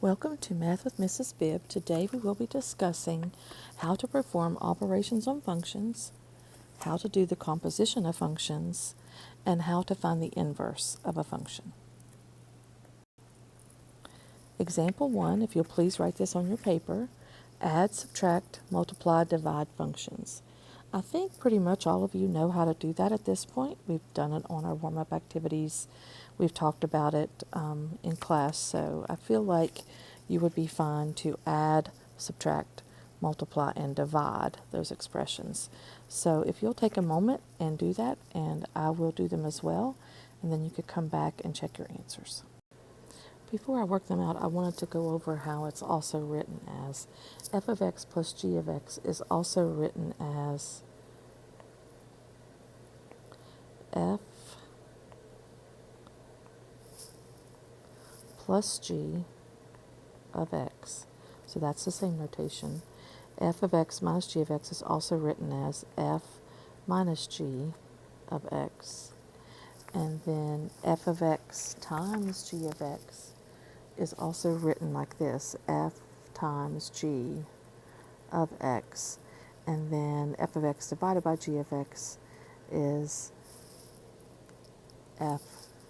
Welcome to Math with Mrs. Bibb. Today we will be discussing how to perform operations on functions, how to do the composition of functions, and how to find the inverse of a function. Example 1, if you'll please write this on your paper, add, subtract, multiply, divide functions. I think pretty much all of you know how to do that at this point. We've done it on our warm-up activities. We've talked about it in class, so I feel like you would be fine to add, subtract, multiply, and divide those expressions. So if you'll take a moment and do that, and I will do them as well, and then you could come back and check your answers. Before I work them out, I wanted to go over how it's also written as f of x plus g of x is also written as f plus g of x. So that's the same notation. F of x minus g of x is also written as f minus g of x. And then f of x times g of x is also written like this, f times g of x. And then f of x divided by g of x is f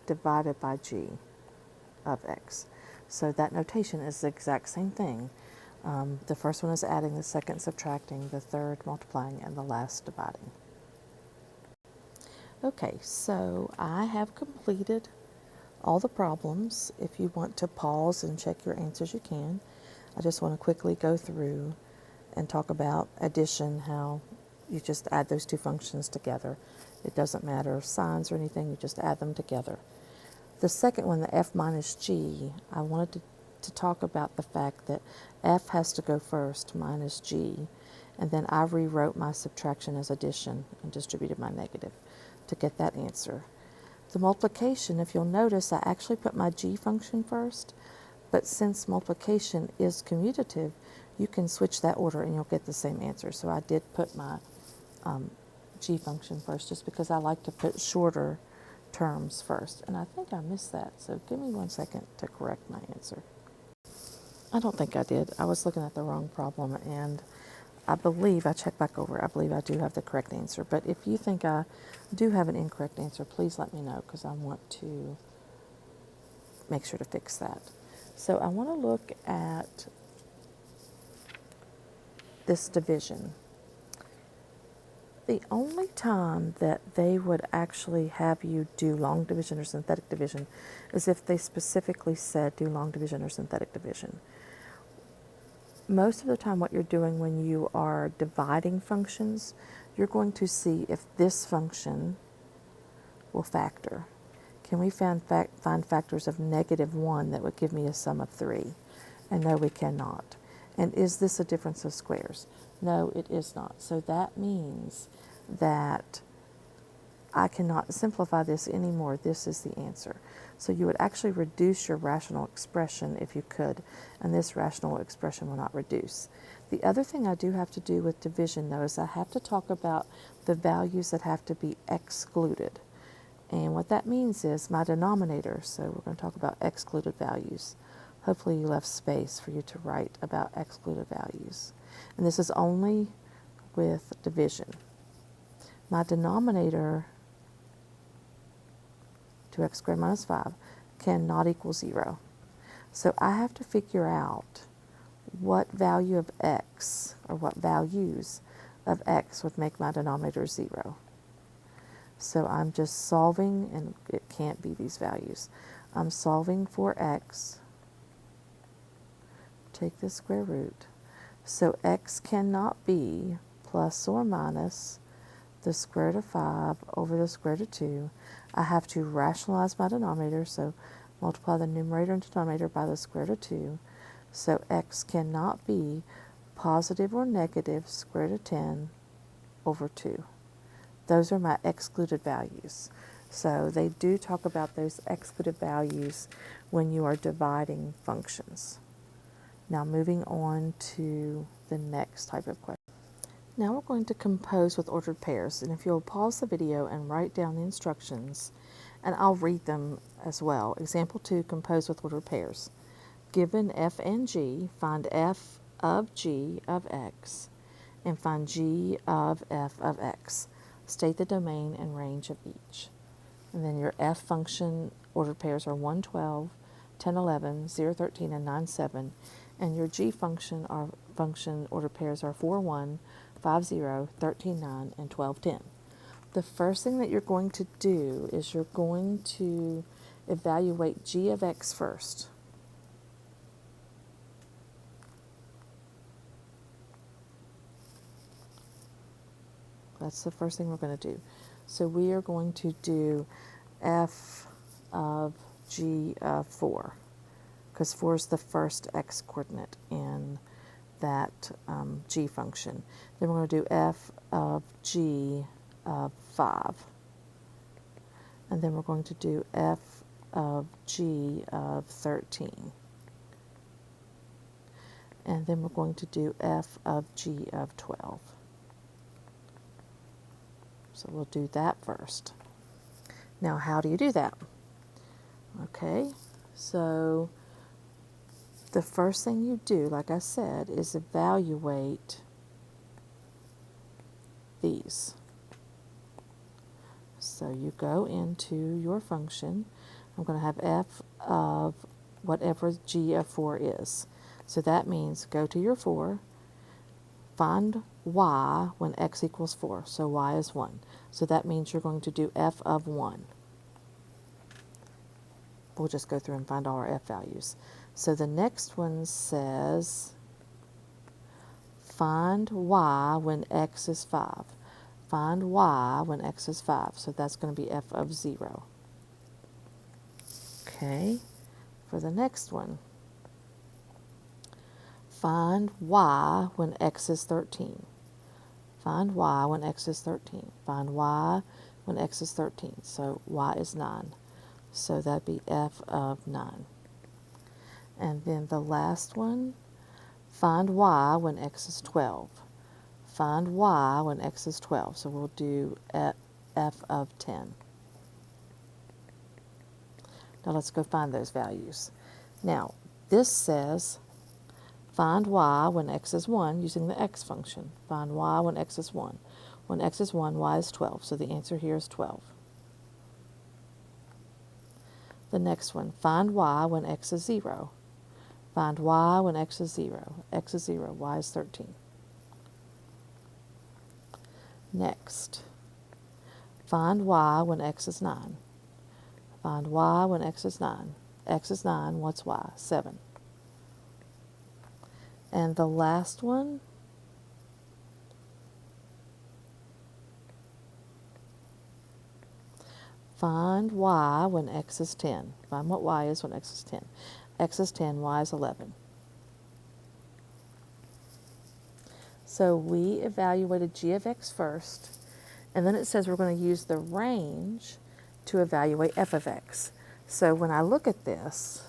divided by g of x. So that notation is the exact same thing. The first one is adding, the second subtracting, the third multiplying, and the last dividing. Okay, so I have completed all the problems. If you want to pause and check your answers, you can. I just want to quickly go through and talk about addition, how you just add those two functions together. It doesn't matter signs or anything, you just add them together. The second one, the f minus g, I wanted to talk about the fact that f has to go first, minus g, and then I rewrote my subtraction as addition and distributed my negative to get that answer. The multiplication, if you'll notice, I actually put my g function first, but since multiplication is commutative, you can switch that order and you'll get the same answer. So I did put my g function first just because I like to put shorter terms first. And I think I missed that, so give me 1 second to correct my answer. I don't think I did. I was looking at the wrong problem, and I believe, I checked back over, I believe I do have the correct answer. But if you think I do have an incorrect answer, please let me know because I want to make sure to fix that. So I want to look at this division. The only time that they would actually have you do long division or synthetic division is if they specifically said do long division or synthetic division. Most of the time what you're doing when you are dividing functions, you're going to see if this function will factor. Can we find factors of -1 that would give me a sum of 3? And no, we cannot. And is this a difference of squares? No, it is not. So that means that I cannot simplify this anymore. This is the answer. So you would actually reduce your rational expression if you could, and this rational expression will not reduce. The other thing I do have to do with division, though, is I have to talk about the values that have to be excluded. And what that means is my denominator, so we're going to talk about excluded values. Hopefully you left space for you to write about excluded values. And this is only with division. My denominator, 2x squared minus 5, cannot equal 0. So I have to figure out what value of x, or what values of x would make my denominator 0. So I'm just solving, and it can't be these values. I'm solving for x. Take the square root. So x cannot be plus or minus the square root of 5 over the square root of 2. I have to rationalize my denominator, so multiply the numerator and denominator by the square root of 2. So x cannot be positive or negative square root of 10 over 2. Those are my excluded values. So they do talk about those excluded values when you are dividing functions. Now moving on to the next type of question. Now we're going to compose with ordered pairs, and if you'll pause the video and write down the instructions, and I'll read them as well. Example 2, compose with ordered pairs. Given f and g, find f of g of x and find g of f of x. State the domain and range of each. And then your f function ordered pairs are 1, 12, 10, 11, 0, 13, and 9, 7. And your g function ordered pairs are 4, 1, 5, 0, 13, 9, and 12, 10. The first thing that you're going to do is you're going to evaluate g of x first. That's the first thing we're going to do. So we are going to do f of g of 4, because 4 is the first x coordinate in that g function. Then we're going to do f of g of 5. And then we're going to do f of g of 13. And then we're going to do f of g of 12. So we'll do that first. Now, how do you do that? Okay, so the first thing you do, like I said, is evaluate these. So you go into your function. I'm going to have f of whatever g of 4 is. So that means go to your 4, find y when x equals 4. So y is 1. So that means you're going to do f of 1. We'll just go through and find all our f values. So the next one says find y when x is 5. Find y when x is 5. So that's going to be f of 0. Okay, for the next one, find y when x is 13. Find y when x is 13. Find y when x is 13. So y is 9. So that'd be f of 9. And then the last one, find y when x is 12. Find y when x is 12. So we'll do f of 10. Now let's go find those values. Now, this says find y when x is 1 using the x function. Find y when x is 1. When x is 1, y is 12. So the answer here is 12. The next one, find y when x is 0. Find y when x is 0. X is 0, y is 13. Next, find y when x is 9. Find y when x is 9. X is 9, what's y? 7. And the last one, find y when x is 10. Find what y is when x is 10. X is 10, y is 11. So we evaluated g of x first, and then it says we're going to use the range to evaluate f of x. So when I look at this,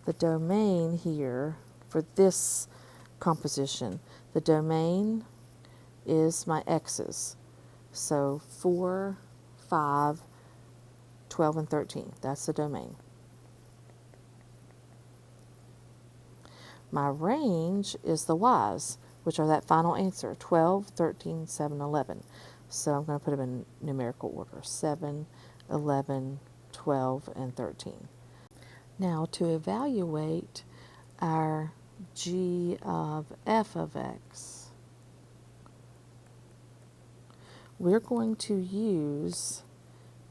the domain here for this composition, the domain is my x's. So 4, 5, 12, and 13. That's the domain. My range is the y's, which are that final answer, 12, 13, 7, 11. So I'm going to put them in numerical order, 7, 11, 12, and 13. Now to evaluate our g of f of x, we're going to use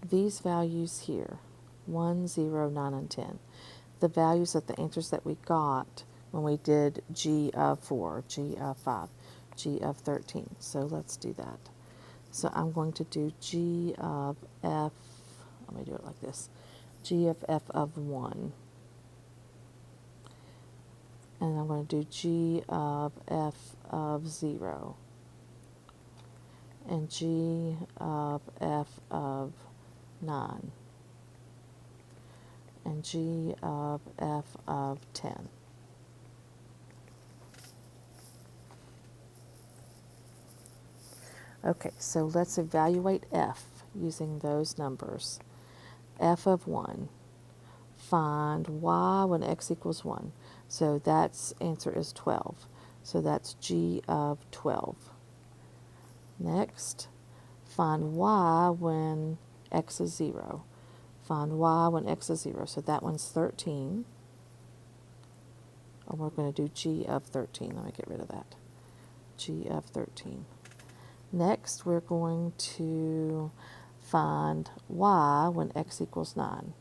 these values here, 1, 0, 9, and 10. The values of the answers that we got when we did g of 4, g of 5, g of 13. So let's do that. So I'm going to do g of f, let me do it like this, g of f of 1. And I'm going to do g of f of 0. And g of f of 9. And g of f of 10. Okay, so let's evaluate f using those numbers. F of 1. find y when x equals 1. So that's answer is 12. So that's g of 12. Next, find y when x is 0. Find y when x is 0. So that one's 13. And we're going to do g of 13. Let me get rid of that. G of 13. Next, we're going to find y when x equals 9.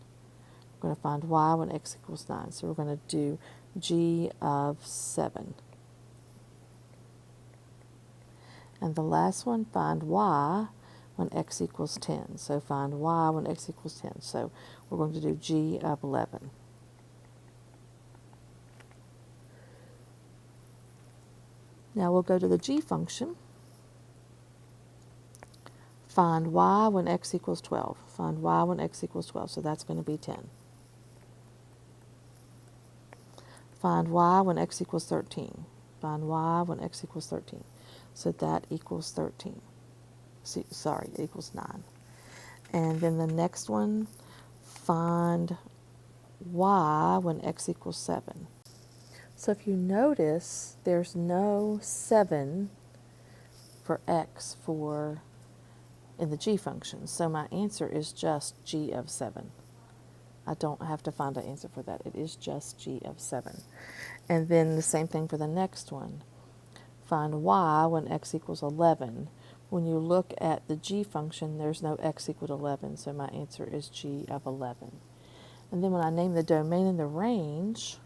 We're going to find y when x equals 9. So we're going to do g of 7. And the last one, find y when x equals 10. So find y when x equals 10. So we're going to do g of 11. Now we'll go to the g function. Find y when x equals 12. Find y when x equals 12. So that's going to be 10. Find y when x equals 13. Find y when x equals 13. So that equals 13. Sorry, it equals 9. And then the next one, find y when x equals 7. So if you notice, there's no 7 for x in the g function. So my answer is just g of 7. I don't have to find an answer for that. It is just g of 7. And then the same thing for the next one. Find y when x equals 11. When you look at the g function, there's no x equal to 11, so my answer is g of 11. And then when I name the domain and the range,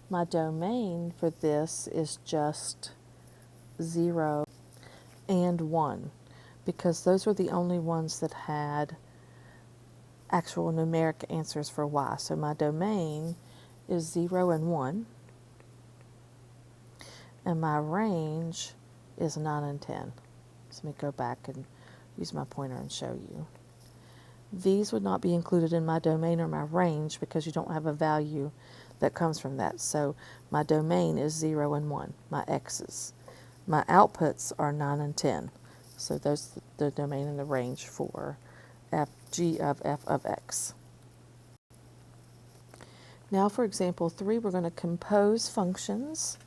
my domain for this is just 0 and 1, because those were the only ones that had actual numeric answers for y. So my domain is 0 and 1, and my range is 9 and 10. So let me go back and use my pointer and show you. These would not be included in my domain or my range because you don't have a value that comes from that. So my domain is 0 and 1, my x's. My outputs are 9 and 10. So those are the domain and the range for g of f of x. Now for example 3, we're going to compose functions.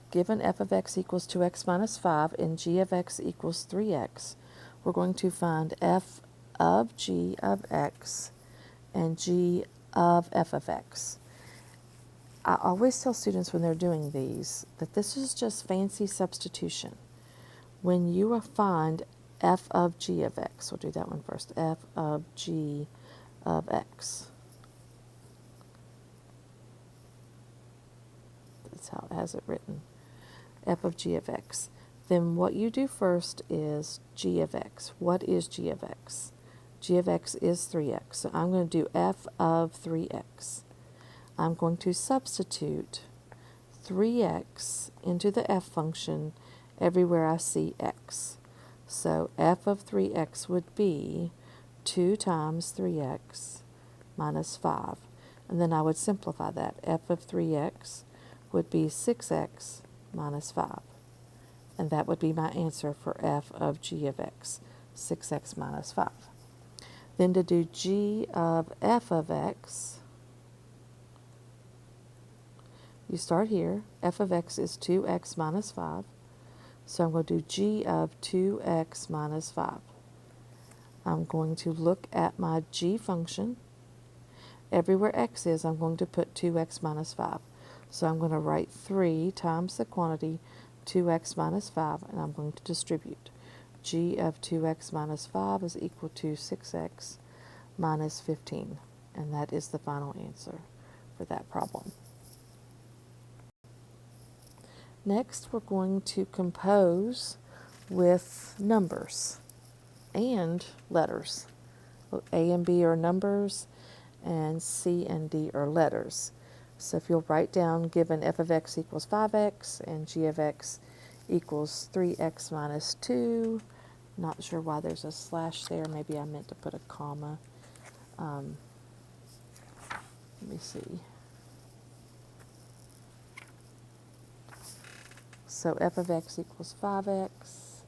Given f of x equals 2x minus 5 and g of x equals 3x, we're going to find f of g of x and g of f of x. I always tell students when they're doing these that this is just fancy substitution. When you find f of g of x, we'll do that one first, f of g of x. That's how it has it written. F of g of x. Then what you do first is g of x. What is g of x? G of x is 3x. So I'm going to do f of 3x. I'm going to substitute 3x into the f function everywhere I see x. So f of 3x would be 2 times 3x minus 5. And then I would simplify that. F of 3x would be 6x minus 5. And that would be my answer for f of g of x, 6x minus 5. Then to do g of f of x, you start here. F of x is 2x minus 5. So I'm going to do g of 2x minus 5. I'm going to look at my g function. Everywhere x is, I'm going to put 2x minus 5. So I'm going to write 3 times the quantity 2x minus 5, and I'm going to distribute. G of 2x minus 5 is equal to 6x minus 15. And that is the final answer for that problem. Next, we're going to compose with numbers and letters. A and B are numbers, and C and D are letters. So if you'll write down, given f of x equals 5x and g of x equals 3x minus 2. Not sure why there's a slash there. Maybe I meant to put a comma. Let me see. So f of x equals 5x,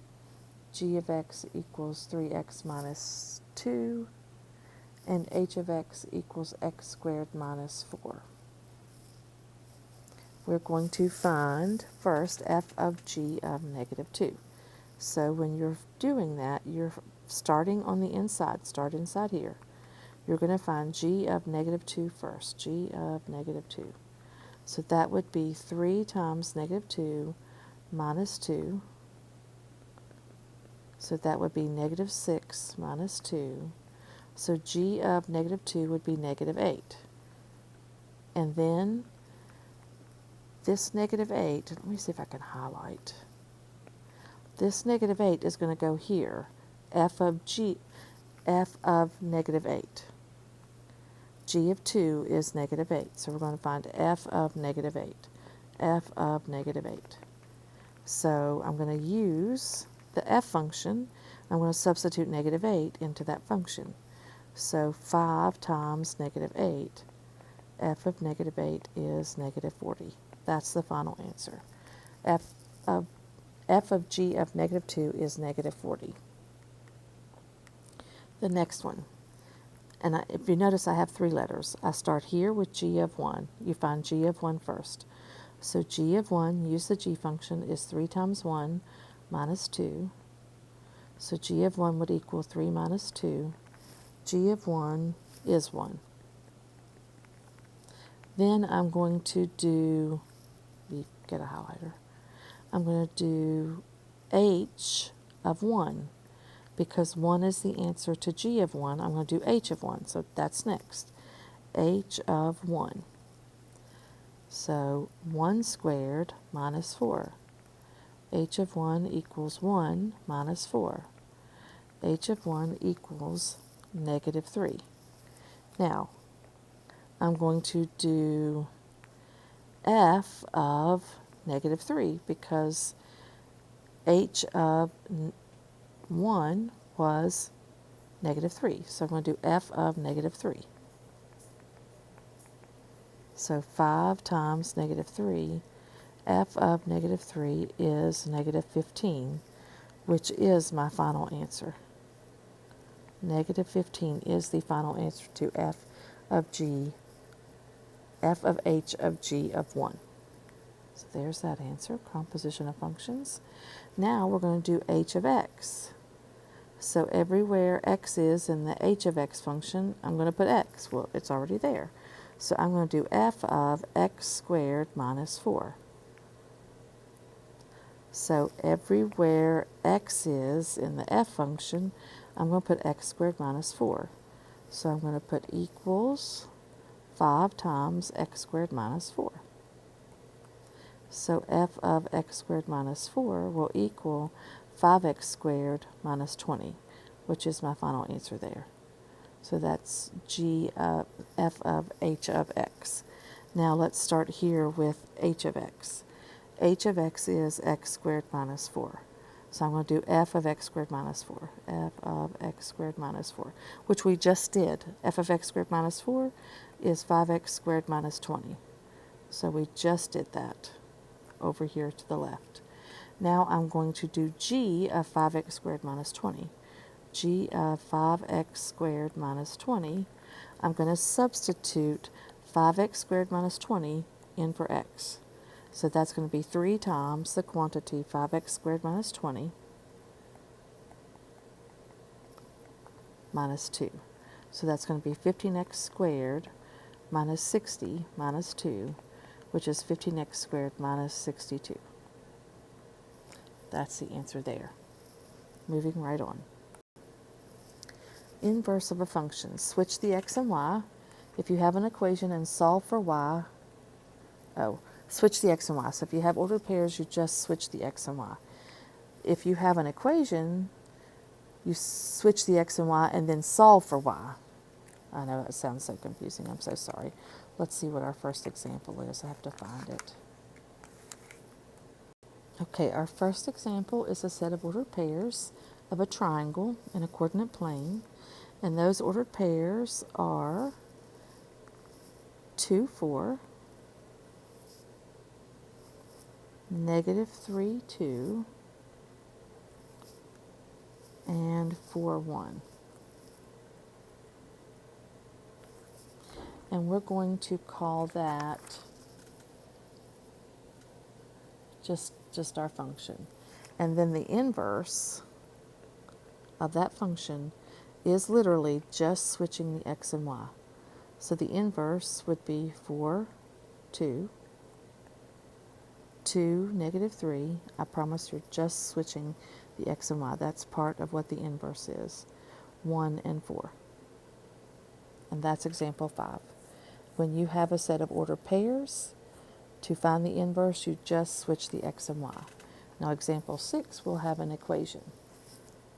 g of x equals 3x minus 2, and h of x equals x squared minus 4. We're going to find first f of g of negative 2. So when you're doing that, you're starting on the inside. Start inside here. You're going to find g of negative 2 first. G of negative 2. So that would be 3 times negative 2 minus 2. So that would be negative 6 minus 2. So g of negative 2 would be negative 8. And then this negative 8, let me see if I can highlight. This negative 8 is going to go here. F of negative 8. G of 2 is negative 8. So we're going to find f of negative 8. F of negative 8. So I'm going to use the f function. I'm going to substitute negative 8 into that function. So 5 times negative 8, f of negative 8 is negative 40. That's the final answer. F of g of negative 2 is negative 40. The next one. And if you notice, I have 3 letters. I start here with g of 1. You find g of 1 first. So g of 1, use the g function, is 3 times 1 minus 2. So g of 1 would equal 3 minus 2. G of 1 is 1. Then I'm going to do, get a highlighter. I'm going to do h of 1. Because 1 is the answer to g of 1, I'm going to do h of 1. So that's next. H of 1. So 1 squared minus 4. H of 1 equals 1 minus 4. H of 1 equals negative 3. Now, I'm going to do f of negative 3 because h of 1 was negative 3. So I'm going to do f of negative 3. So 5 times negative 3, f of negative 3 is negative 15, which is my final answer. Negative 15 is the final answer to f of h of g of 1. So there's that answer, composition of functions. Now we're going to do h of x. So everywhere x is in the h of x function, I'm going to put x. Well, it's already there. So I'm going to do f of x squared minus 4. So everywhere x is in the f function, I'm going to put x squared minus 4. So I'm going to put equals 5 times x squared minus 4. So f of x squared minus 4 will equal 5x squared minus 20, which is my final answer there. So that's f of h of x. Now let's start here with h of x. H of x is x squared minus 4. So I'm going to do f of x squared minus 4. F of x squared minus 4, which we just did. F of x squared minus 4 is 5x squared minus 20. So we just did that over here to the left. Now I'm going to do g of 5x squared minus 20. G of 5x squared minus 20. I'm going to substitute 5x squared minus 20 in for x. So that's going to be 3 times the quantity 5x squared minus 20 minus 2. So that's going to be 15x squared minus 60 minus 2, which is 15x squared minus 62. That's the answer there. Moving right on. Inverse of a function. Switch the x and y. If you have an equation and solve for y, switch the x and y. So if you have ordered pairs, you just switch the x and y. If you have an equation, you switch the x and y and then solve for y. I know that sounds so confusing. I'm so sorry. Let's see what our first example is. I have to find it. Okay, our first example is a set of ordered pairs of a triangle in a coordinate plane. And those ordered pairs are 2, 4, negative 3, 2, and 4, 1. and we're going to call that just our function. And then the inverse of that function is literally just switching the x and y. So the inverse would be 4, 2, 2, negative 3. I promise you're just switching the x and y. That's part of what the inverse is. 1 and 4. And that's example 5. When you have a set of ordered pairs, to find the inverse, you just switch the x and y. Now example 6 will have an equation.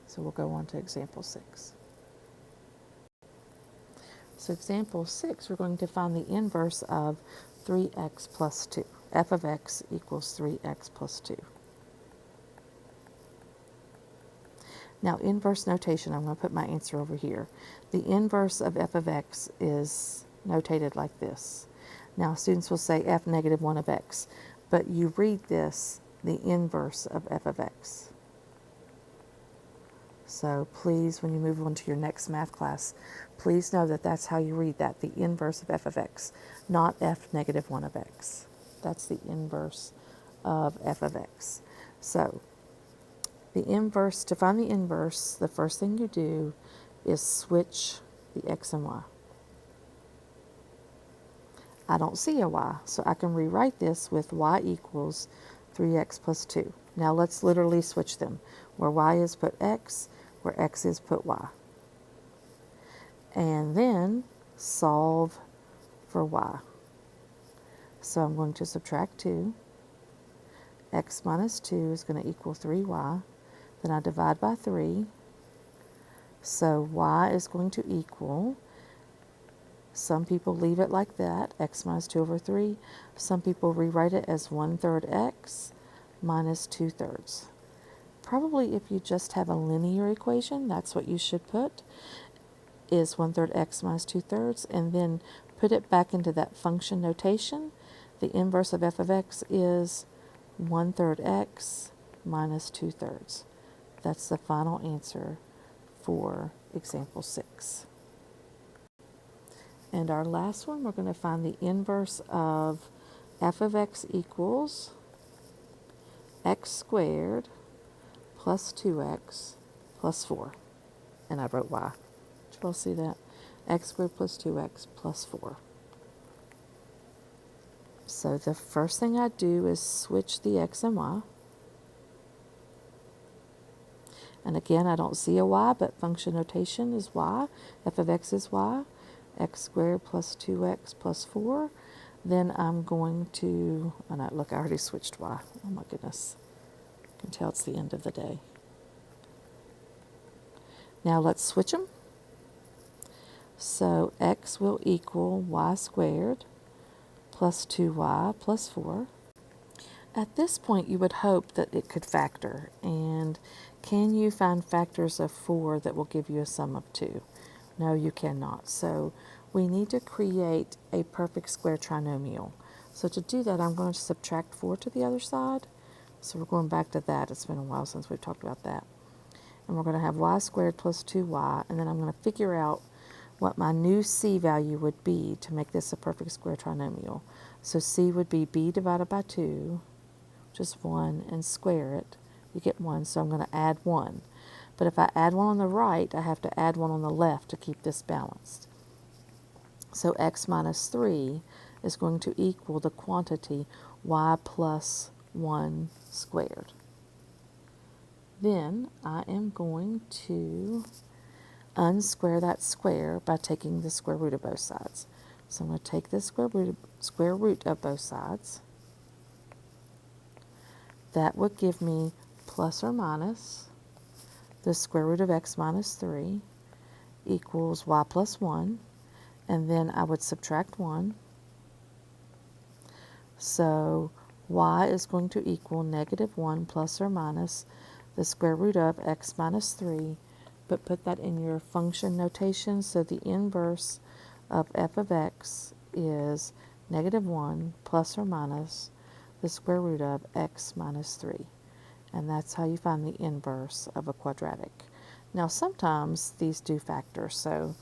So we'll go on to example 6. So example 6, we're going to find the inverse of 3x plus 2. F of x equals 3x plus 2. Now inverse notation, I'm going to put my answer over here. The inverse of f of x is notated like this. Now students will say f negative 1 of x, but you read this, the inverse of f of x. So please, when you move on to your next math class, please know that that's how you read that, the inverse of f of x, not f negative 1 of x. That's the inverse of f of x. So the inverse, to find the inverse, the first thing you do is switch the x and y. I don't see a y, so I can rewrite this with y equals 3x plus 2. Now let's literally switch them. Where y is, put x. Where x is, put y. And then solve for y. So I'm going to subtract 2. X minus 2 is going to equal 3y. Then I divide by 3. So y is going to equal, some people leave it like that, x minus 2 over 3. Some people rewrite it as 1/3 x minus 2/3. Probably if you just have a linear equation, that's what you should put, is 1/3 x minus 2/3, and then put it back into that function notation. The inverse of f of x is 1/3 x minus 2/3. That's the final answer for example 6. And our last one, we're going to find the inverse of f of x equals x squared plus 2x plus 4. And I wrote y. Did you all see that? X squared plus 2x plus 4. So the first thing I do is switch the x and y. And again, I don't see a y, but function notation is y. F of x is y. X squared plus 2x plus 4. Then I'm going to, oh no, look, I already switched y. Oh my goodness. You can tell it's the end of the day. Now let's switch them. So x will equal y squared plus 2y plus 4. At this point, you would hope that it could factor. And can you find factors of 4 that will give you a sum of 2? No, you cannot. So we need to create a perfect square trinomial. So to do that, I'm going to subtract 4 to the other side. So we're going back to that. It's been a while since we've talked about that. And we're going to have y squared plus 2y. And then I'm going to figure out what my new c value would be to make this a perfect square trinomial. So c would be b divided by 2, just 1, and square it. You get 1, so I'm going to add 1. But if I add 1 on the right, I have to add 1 on the left to keep this balanced. So x minus 3 is going to equal the quantity y plus 1 squared. Then I am going to unsquare that square by taking the square root of both sides. So I'm going to take the square root of both sides. That would give me plus or minus the square root of x minus 3 equals y plus 1. And then I would subtract 1. So y is going to equal negative 1 plus or minus the square root of x minus 3. But put that in your function notation. So the inverse of f of x is negative 1 plus or minus the square root of x minus 3. And that's how you find the inverse of a quadratic. Now sometimes these do factor, so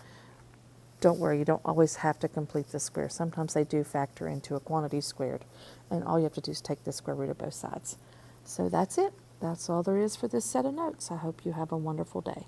don't worry, you don't always have to complete the square. Sometimes they do factor into a quantity squared, and all you have to do is take the square root of both sides. So that's it. That's all there is for this set of notes. I hope you have a wonderful day.